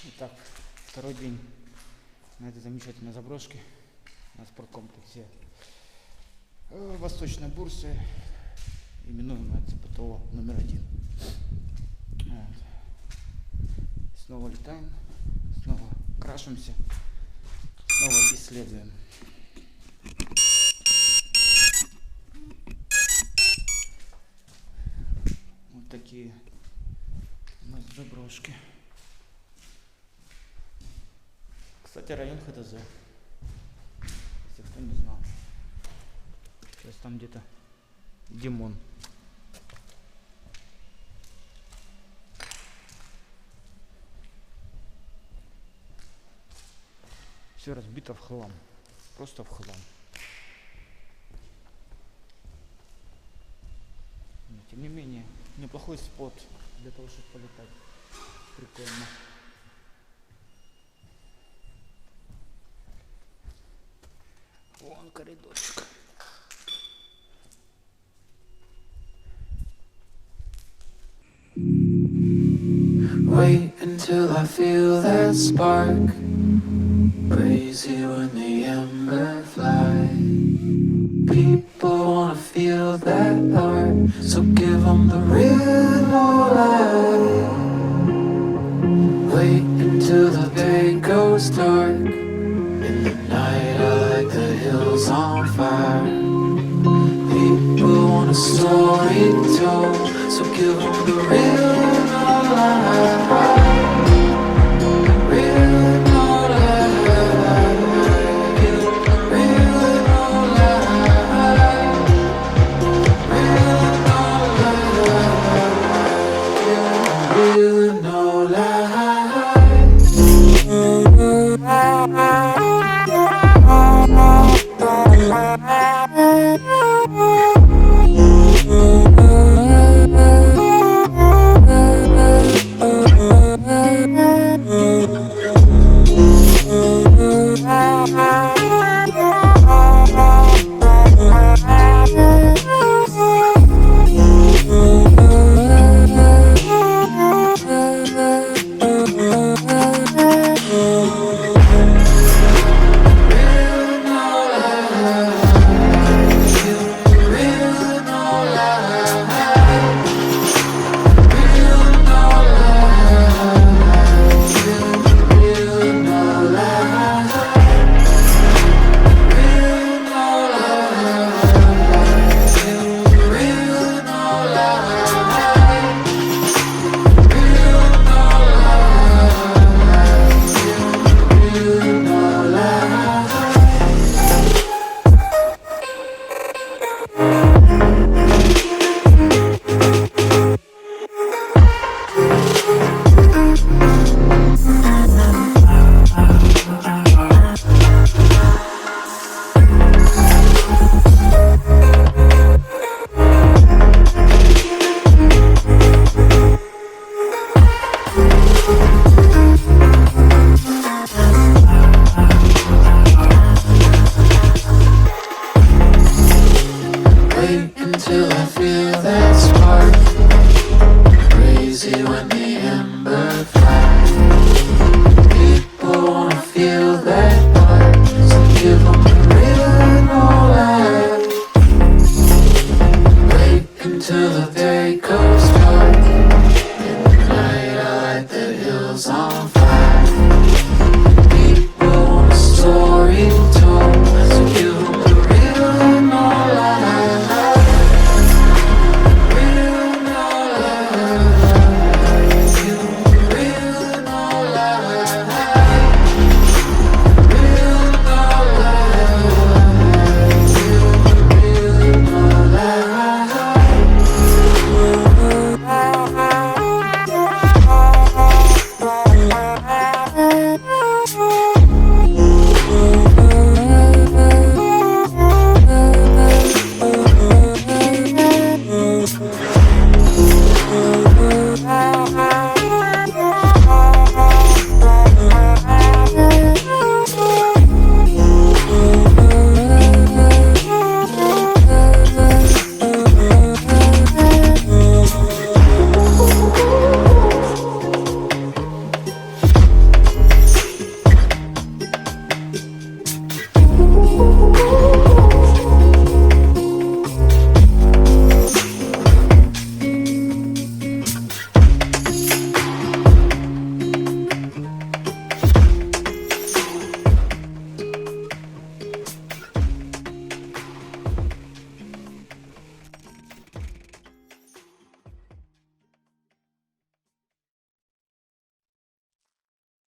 Итак, второй день на этой замечательной заброшке на спорткомплексе Восточной бурсы, именуемая ЦПТО номер 1. Вот. Снова летаем, снова крашимся, снова исследуем. Вот такие у нас заброшки. Кстати, район ХТЗ, если кто не знал. Сейчас там где-то Димон. Все разбито в хлам, просто в хлам. Но, тем не менее, неплохой спот для того, чтобы полетать. Прикольно. Вон коридорчик. Wait until I feel that spark. Crazy when the ember fly. People wanna feel that heart, so give them the real light. Wait until the day goes dark. In the night I like the hills on fire. People want a story told, so give them the real light. Till the day goes dark. In the night I light the hills on fire.